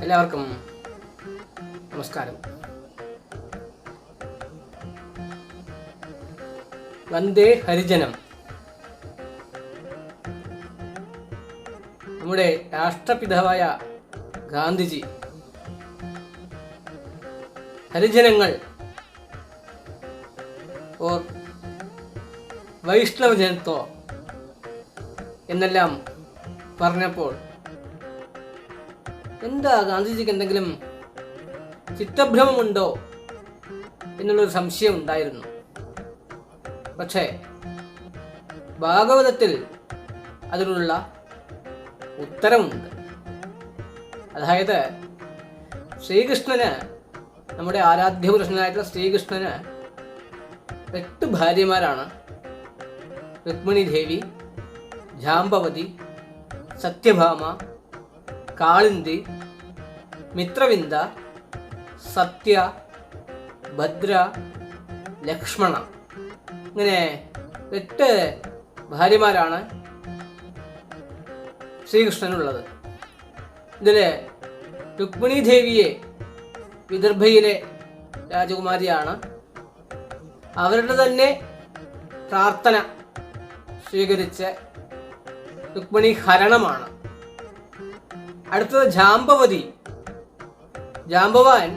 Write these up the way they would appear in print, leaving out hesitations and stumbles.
എല്ലാവർക്കും നമസ്കാരം. വന്ദേ ഹരിജനം. നമ്മുടെ രാഷ്ട്രപിതാവായ ഗാന്ധിജി ഹരിജനങ്ങൾ ഓർ വൈഷ്ണവ ജനത്വ എന്നെല്ലാം പറഞ്ഞപ്പോൾ എന്താ ഗാന്ധിജിക്ക് എന്തെങ്കിലും ചിത്തഭ്രമമുണ്ടോ എന്നുള്ളൊരു സംശയം ഉണ്ടായിരുന്നു. പക്ഷേ ഭാഗവതത്തിൽ അതിനുള്ള ഉത്തരമുണ്ട്. അതായത് ശ്രീകൃഷ്ണന്, നമ്മുടെ ആരാധ്യപുരുഷനായിട്ടുള്ള ശ്രീകൃഷ്ണന് 8 ഭാര്യമാരാണ്. രുക്മിണി ദേവി, ജാംബവതി, സത്യഭാമ, കാളിന്തി, മിത്രവിന്ദ, സത്യ, ഭദ്ര, ലക്ഷ്മണ. ഇങ്ങനെ 8 ഭാര്യമാരാണ് ശ്രീകൃഷ്ണനുള്ളത്. ഇതിൽ രുക്മിണി ദേവിയെ വിദർഭയിലെ രാജകുമാരിയാണ്. അവരുടെ തന്നെ പ്രാർത്ഥന സ്വീകരിച്ച രുക്മിണി ഹരണമാണ്. അടുത്തത് ജാംബവതി. ജാംബവാൻ,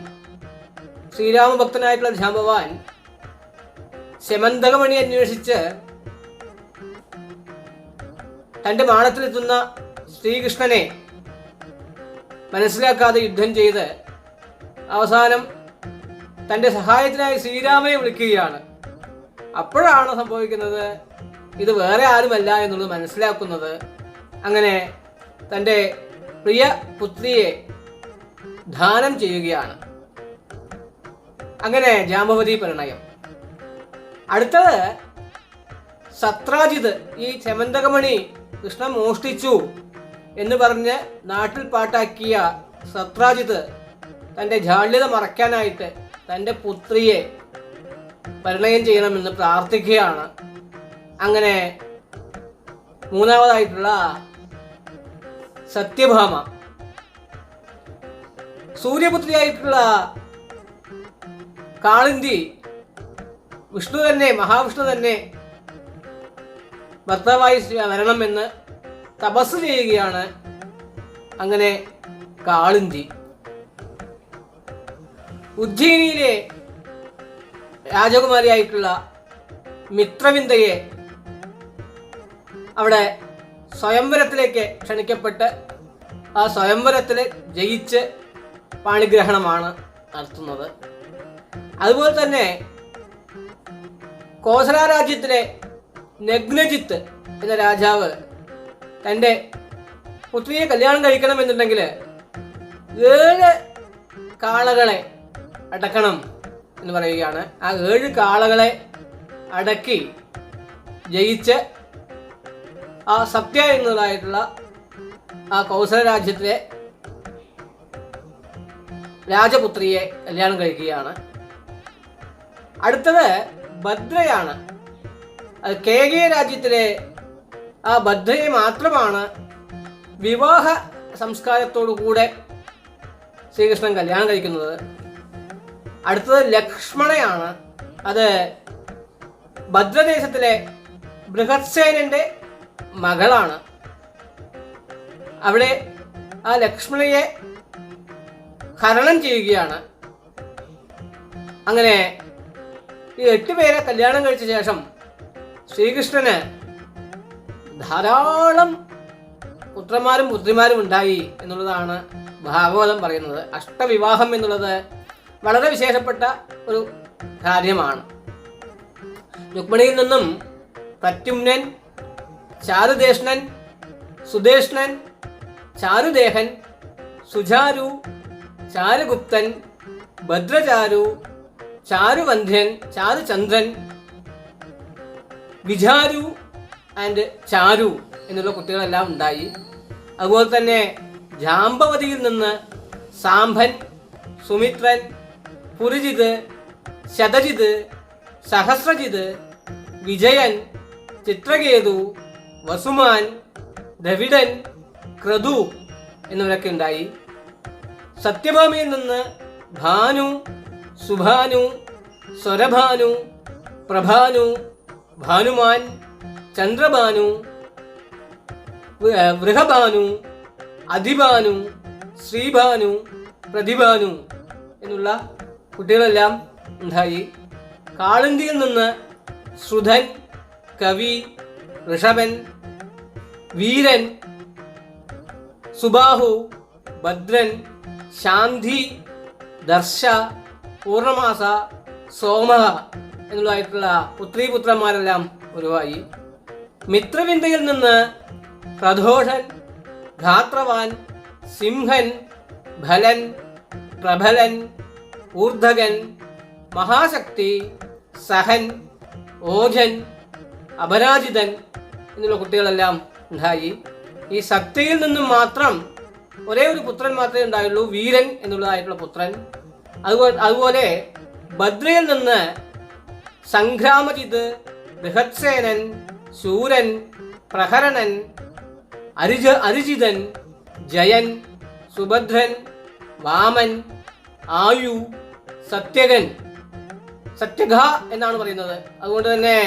ശ്രീരാമഭക്തനായിട്ടുള്ള ജാംബവാൻ ശമന്തകമണി അന്വേഷിച്ച് തൻ്റെ മാളത്തിലെത്തുന്ന ശ്രീകൃഷ്ണനെ മനസ്സിലാക്കാതെ യുദ്ധം ചെയ്ത് അവസാനം തൻ്റെ സഹായത്തിനായി ശ്രീരാമനെ വിളിക്കുകയാണ്. അപ്പോഴാണ് സംഭവിക്കുന്നത് ഇത് വേറെ ആരുമല്ല എന്നുള്ളത് മനസ്സിലാക്കുന്നത്. അങ്ങനെ തൻ്റെ പ്രിയ പുത്രിയെ ദാനം ചെയ്യുകയാണ്. അങ്ങനെ ജാംബവതി പരിണയം. അടുത്തത് സത്രാജിത്ത്. ഈ ചെമന്തകമണി കൃഷ്ണൻ മോഷ്ടിച്ചു എന്ന് പറഞ്ഞ് നാട്ടിൽ പാട്ടാക്കിയ സത്രാജിത്ത് തൻ്റെ ജാള്യത മറയ്ക്കാനായിട്ട് തൻ്റെ പുത്രിയെ പരിണയം ചെയ്യണമെന്ന് പ്രാർത്ഥിക്കുകയാണ്. അങ്ങനെ മൂന്നാമതായിട്ടുള്ള സത്യഭാമ. സൂര്യപുത്രിയായിട്ടുള്ള കാളിന്തി വിഷ്ണു തന്നെ, മഹാവിഷ്ണു തന്നെ ഭർത്താവായി വരണമെന്ന് തപസ് ചെയ്യുകയാണ്. അങ്ങനെ കാളിന്തി. ഉജ്ജയിനിയിലെ രാജകുമാരിയായിട്ടുള്ള മിത്രവിന്ദയെ അവിടെ സ്വയംവരത്തിലേക്ക് ക്ഷണിക്കപ്പെട്ട് ആ സ്വയംവരത്തിൽ ജയിച്ച് പാണിഗ്രഹണമാണ് നടത്തുന്നത്. അതുപോലെ തന്നെ കോസല രാജ്യത്തിലെ നഗ്നജിത്ത് എന്ന രാജാവ് തൻ്റെ പുത്രിയെ കല്യാണം കഴിക്കണമെന്നുണ്ടെങ്കിൽ 7 കാളകളെ അടക്കണം എന്ന് പറയുകയാണ്. ആ 7 കാളകളെ അടക്കി ജയിച്ച് ആ സത്യ എന്നതായിട്ടുള്ള ആ കൗസല രാജ്യത്തിലെ രാജപുത്രിയെ കല്യാണം കഴിക്കുകയാണ്. അടുത്തത് ഭദ്രയാണ്. അത് കേകയ രാജ്യത്തിലെ ആ ഭദ്രയെ മാത്രമാണ് വിവാഹ സംസ്കാരത്തോടു കൂടെ ശ്രീകൃഷ്ണൻ കല്യാണം കഴിക്കുന്നത്. അടുത്തത് ലക്ഷ്മണയാണ്. അത് ഭദ്രദേശത്തിലെ ബൃഹത്സേനന്റെ മകളാണ്. അവിടെ ആ ലക്ഷ്മണയെ ഹരണം ചെയ്യുകയാണ്. അങ്ങനെ ഈ 8 പേരെ കല്യാണം കഴിച്ച ശേഷം ശ്രീകൃഷ്ണന് ധാരാളം പുത്രന്മാരും പുത്രിമാരും ഉണ്ടായി എന്നുള്ളതാണ് ഭാഗവതം പറയുന്നത്. അഷ്ടവിവാഹം എന്നുള്ളത് വളരെ വിശേഷപ്പെട്ട ഒരു കാര്യമാണ്. രുക്മിണിയിൽ നിന്നും പ്രത്യുമ്നൻ, ചാരുദേഷ്ണൻ, സുദേഷ്ണൻ, ചാരുദേഹൻ, സുചാരു, ചാരുഗുപ്തൻ, ഭദ്രചാരു, ചാരുവന്ധ്യൻ, ചാരുചന്ദ്രൻ, വിചാരു ആൻഡ് ചാരു എന്നുള്ള കുട്ടികളെല്ലാം ഉണ്ടായി. അതുപോലെ തന്നെ ജാംബവതിയിൽ നിന്ന് സാംഭൻ, സുമിത്രൻ, പുരുജിത്, ശതജിത്, സഹസ്രജിത്, വിജയൻ, ചിത്രകേതു, വസുമാൻ, ദ്രവിഡൻ, ക്രതു എന്നിവരൊക്കെ ഉണ്ടായി. സത്യഭാമയിൽ നിന്ന് ഭാനു, സുഭാനു, സ്വരഭാനു, പ്രഭാനു, ഭാനുമാൻ, ചന്ദ്രഭാനു, വൃഹഭാനു, അധിഭാനു, ശ്രീഭാനു, പ്രതിഭാനു എന്നുള്ള കുട്ടികളെല്ലാം ഉണ്ടായി. കാളിന്തിയിൽ നിന്ന് ശ്രുതൻ, കവി, ഋഷഭൻ, വീരൻ, സുബാഹു, ഭദ്രൻ, ശാന്തി, ദർശ, പൂർണമാസ, സോമ എന്നുള്ളതായിട്ടുള്ള പുത്രീപുത്രന്മാരെല്ലാം ഉരുവായി. മിത്രവിന്ദയിൽ നിന്ന് പ്രദോഷൻ, ധാത്രവാൻ, സിംഹൻ, ഫലൻ, പ്രബലൻ, ഊർധകൻ, മഹാശക്തി, സഹൻ, ഓജൻ, അപരാജിതൻ എന്നുള്ള കുട്ടികളെല്ലാം ഉണ്ടായി. ഈ ശക്തിയിൽ നിന്നും മാത്രം ഒരേ ഒരു പുത്രൻ മാത്രമേ ഉണ്ടായുള്ളൂ, വീരൻ എന്നുള്ളതായിട്ടുള്ള പുത്രൻ. അതുപോലെ ഭദ്രയിൽ നിന്ന് സംഗ്രാമജിത്, ബൃഹത്സേനൻ, ശൂരൻ, പ്രഹരണൻ, അരിജിതൻ, ജയൻ, സുഭദ്രൻ, വാമൻ, ആയു, സത്യകൻ, സത്യഘ എന്നാണ് പറയുന്നത്. അതുകൊണ്ട് തന്നെ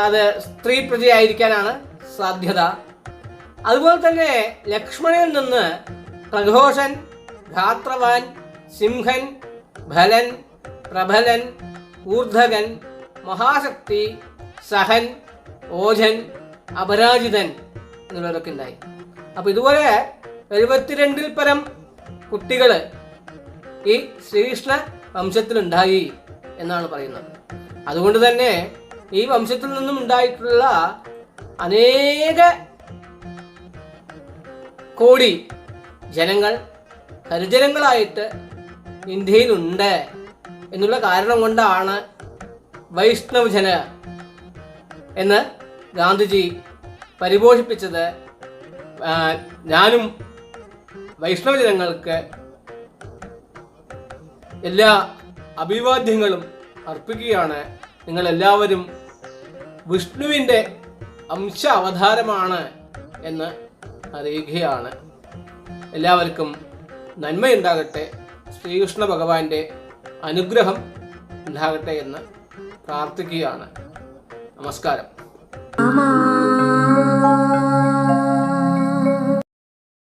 അത് സ്ത്രീ പ്രജയായിരിക്കാനാണ് സാധ്യത. അതുപോലെ തന്നെ ലക്ഷ്മണനിൽ നിന്ന് പ്രഘോഷൻ, ധാത്രവാൻ, സിംഹൻ, ഫലൻ, പ്രബലൻ, ഊർധകൻ, മഹാശക്തി, സഹൻ, ഓജൻ, അപരാജിതൻ എന്നുള്ളവരൊക്കെ ഉണ്ടായി. അപ്പോൾ ഇതുപോലെ 72 പരം കുട്ടികൾ ഈ ശ്രീകൃഷ്ണ വംശത്തിലുണ്ടായി എന്നാണ് പറയുന്നത്. അതുകൊണ്ട് തന്നെ ഈ വംശത്തിൽ നിന്നും ഉണ്ടായിട്ടുള്ള അനേക കോടി ജനങ്ങൾ ഹരിജനങ്ങളായിട്ട് ഇന്ത്യയിലുണ്ട് എന്നുള്ള കാരണം കൊണ്ടാണ് വൈഷ്ണവജന എന്ന് ഗാന്ധിജി പരിപോഷിപ്പിച്ചത്. ഞാനും വൈഷ്ണവജനങ്ങൾക്ക് എല്ലാ അഭിവാദ്യങ്ങളും അർപ്പിക്കുകയാണ്. നിങ്ങളെല്ലാവരും വിഷ്ണുവിൻ്റെ അംശ അവതാരമാണ് എന്ന് അറിയുകയാണ്. എല്ലാവർക്കും നന്മയുണ്ടാകട്ടെ, ശ്രീകൃഷ്ണ ഭഗവാന്റെ അനുഗ്രഹം ഉണ്ടാകട്ടെ എന്ന് പ്രാർത്ഥിക്കുകയാണ്. നമസ്കാരം.